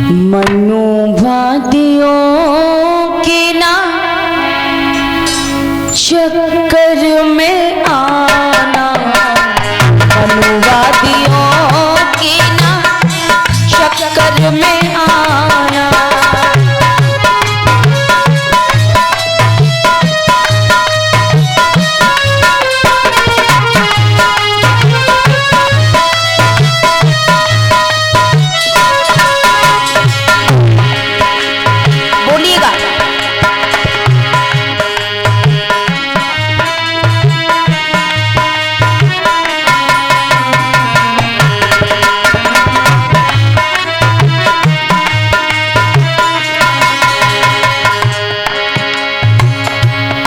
मनुवादियों के ना चक्कर में आना, मनुवादियों के ना चक्कर में आना।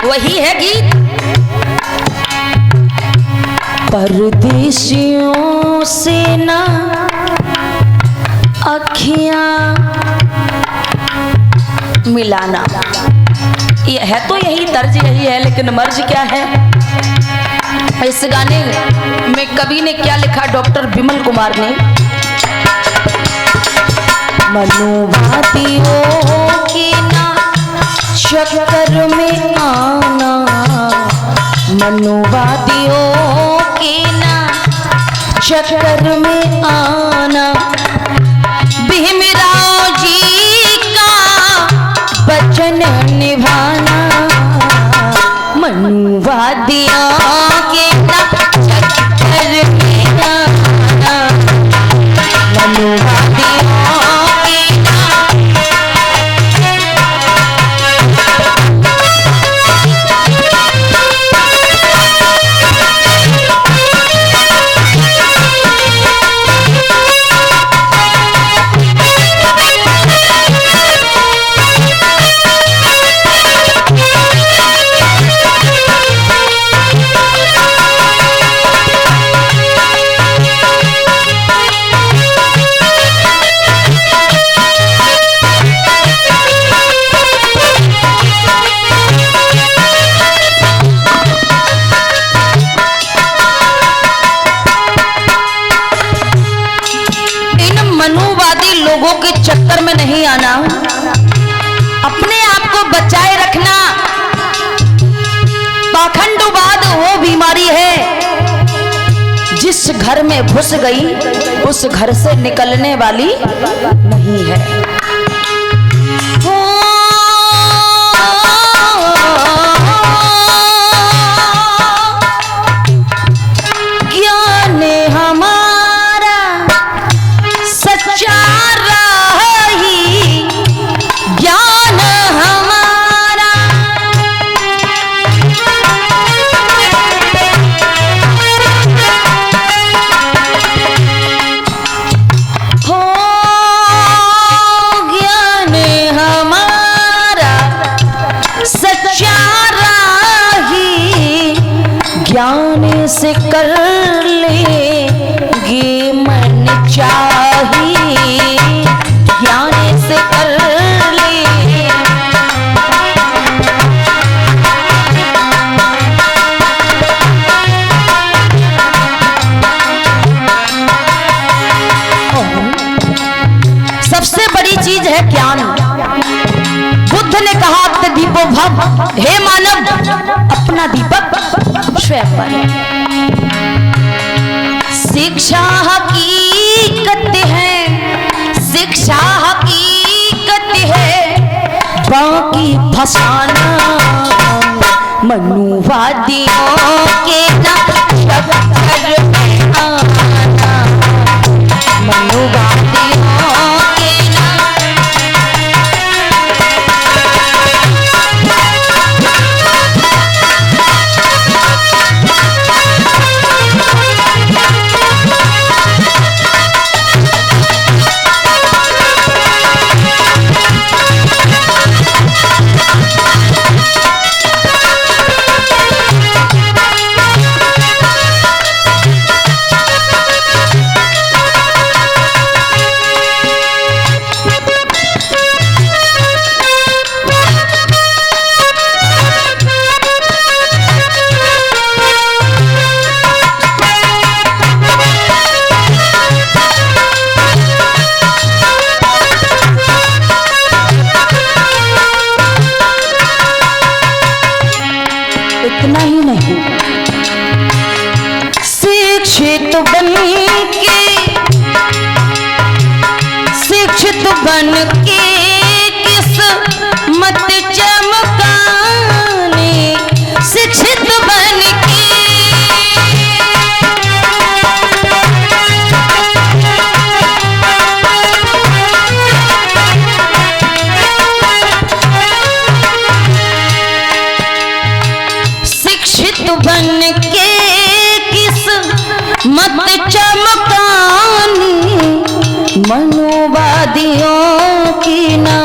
वही है गीत। परदेशियों से ना अखियां मिलाना, ये है तो यही तर्ज यही है, लेकिन मर्ज क्या है। इस गाने में कवि ने क्या लिखा, डॉक्टर विमल कुमार ने, मनुवादियों की ना चक्कर में आना, मनुवादियों की ना चक्कर में आना। भीमराव जी का वचन निभाना, मनुवादियों के ना चक्कर में आना, मनुवादियों लोगों के चक्कर में नहीं आना, अपने आप को बचाए रखना। पाखंडवाद वो बीमारी है जिस घर में घुस गई उस घर से निकलने वाली नहीं है। ज्ञान हमारा सच्चा ज्ञान से कर लेंगे मन चाहिए, ज्ञान से कर ले। सबसे बड़ी चीज है ज्ञान। बुद्ध ने कहा दीपो भव, हे मानव अपना दीपक स्वयं पर। शिक्षा हकीकत है, शिक्षा हकीकत है, बाकी फसाना, मनुवादियों के ना चक्कर में आना, मनुवादियों के ना। शिक्षित बन के किस्मत चमकाने, शिक्षित बन के शिक्षित बन के किस्मत चमकानी, मनोवादियों की ना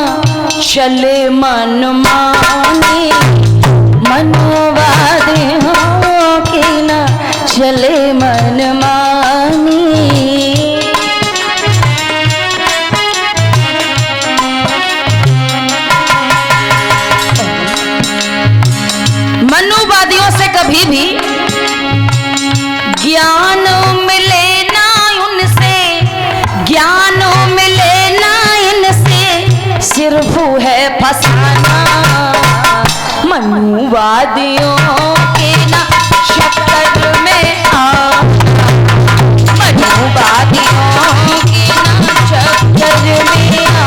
चले मनमानी, मनोवादियों की ना चले मनमानी। मनोवादियों से कभी भी ज्ञान मिले ना उनसे, ज्ञान मिले ना इनसे, सिर्फ है फसाना। मनुवादियों के ना चक्कर में आ, मनुवादियों के ना चक्कर में आ।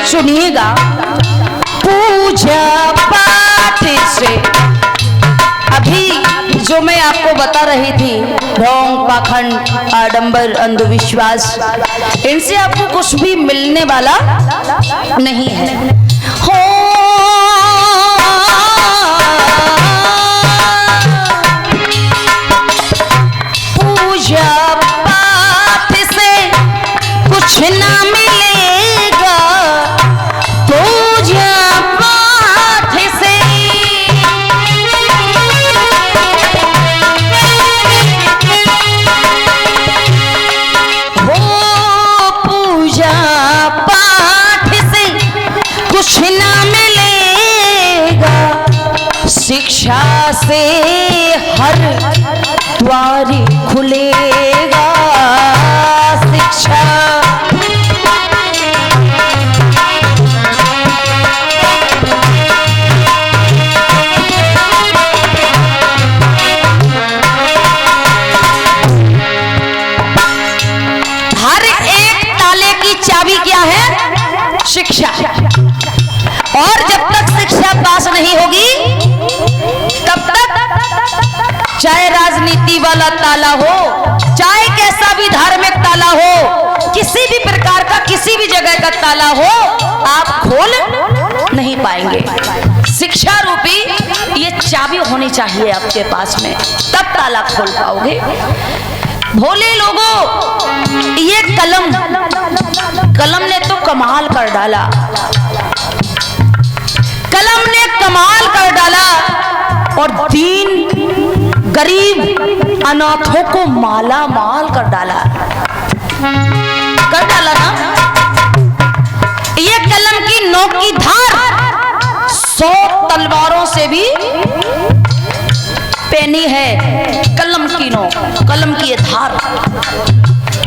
सुनिएगा, पूजा पाठ से अभी जो मैं आपको बता रही थी, ढोंग पाखंड आडंबर अंधविश्वास, इनसे आपको कुछ भी मिलने वाला नहीं है। हो पूजा पाठ से कुछ ना मिलेगा, पूजा पाठ से वो पूजा पाठ से कुछ ना मिलेगा, शिक्षा से हर द्वार खुलेगा। शिक्षा शिक्षा, और जब तक शिक्षा पास नहीं होगी तब तक चाहे राजनीति वाला ताला हो, चाहे कैसा भी धार्मिक ताला हो, किसी भी प्रकार का किसी भी जगह का ताला हो, आप खोल नहीं पाएंगे। शिक्षा रूपी ये चाबी होनी चाहिए आपके पास में, तब ताला खोल पाओगे। भोले लोगों, ये कलम ने तो कमाल कर डाला, कलम ने कमाल कर डाला और दीन गरीब अनाथों को माला माल कर डाला ना। ये कलम की नोक की धार 100 तलवारों से भी पैनी है। कलम की नोक, कलम की ये धार,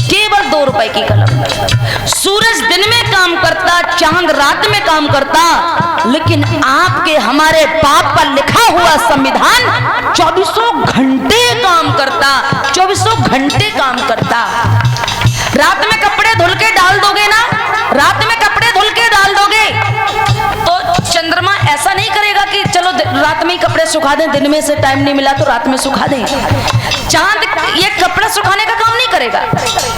केवल 2 रुपए की कलम। सूरज दिन में काम करता, चांद रात में काम करता, लेकिन आपके हमारे पाप पर लिखा हुआ संविधान 24 घंटे काम करता, 24 घंटे काम करता। रात में कपड़े धुल के डाल दोगे ना, रात में कपड़े धुल के डाल दोगे तो चंद्रमा ऐसा नहीं करेगा कि चलो रात में ही कपड़े सुखा दें, दिन में से टाइम नहीं मिला तो रात में सुखा दें। चांद ये कपड़ा सुखाने का काम नहीं करेगा,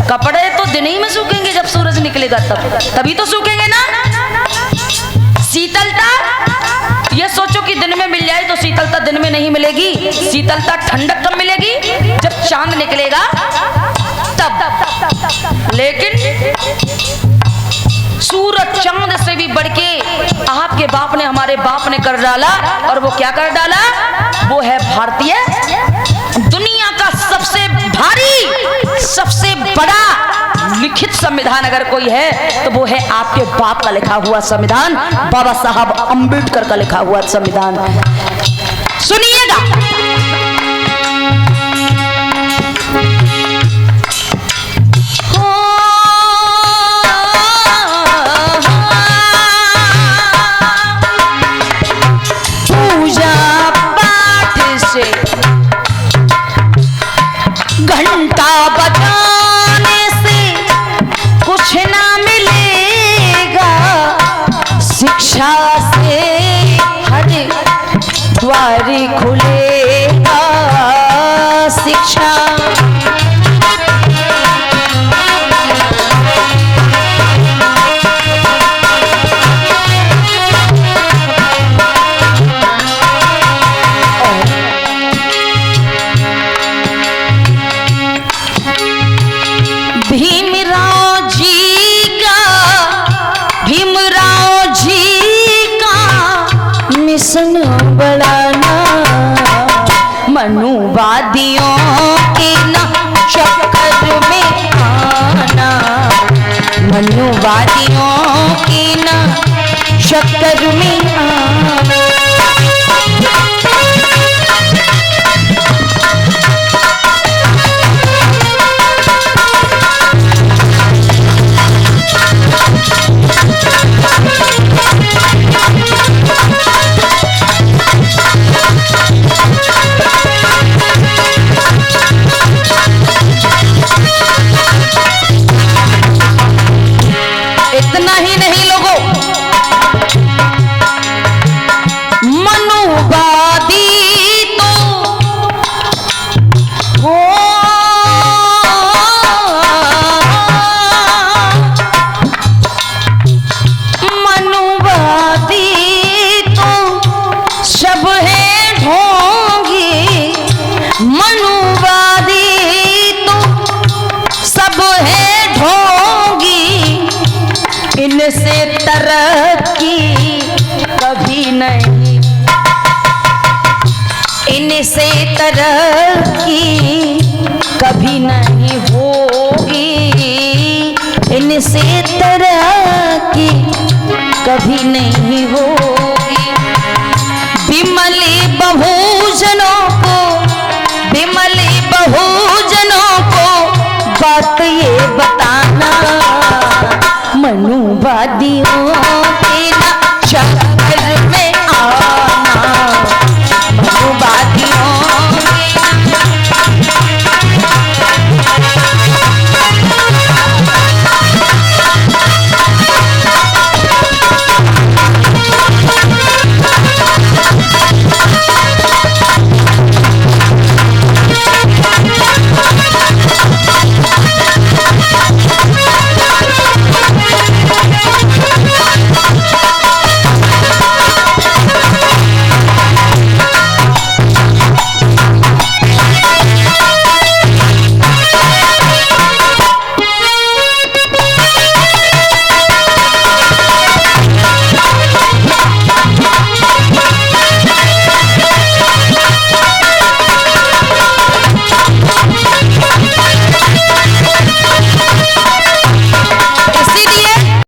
कपड़े तो दिन ही में सूखेंगे, जब सूरज निकलेगा तभी तो सूखेंगे ना। शीतलता, ये सोचो कि दिन में मिल जाए तो शीतलता दिन में नहीं मिलेगी, शीतलता ठंडक कब मिलेगी, जब चांद निकलेगा तब। लेकिन से भी बढ़ के आपके बाप ने, हमारे बाप ने कर डाला। और वो क्या कर डाला? वो है भारतीय, दुनिया का सबसे भारी, सबसे बड़ा लिखित संविधान अगर कोई है तो वो है आपके बाप का लिखा हुआ संविधान, बाबा साहब अंबेडकर का लिखा हुआ संविधान। सुनिएगा, घंटा बजाने से कुछ ना मिलेगा, शिक्षा से हर द्वार खुलेगा, शिक्षा। भीमराव जी का मिशन बढ़ाना, मनुवादियों के न चक्कर में आना, मनुवादियों के न चक्कर में आना। इतना ही नहीं लोगों, मनुवादी तो हो, मनुवादी तो सब है ढोंगी, मनुवादी तो सब है ढोंगी, इनसे तरक्की कभी नहीं, इनसे तरक्की कभी नहीं होगी, इनसे तरक्की कभी नहीं होगी। विमली बहुजनों को, विमली बहुजनों को बात ये बताना, मनुवादियों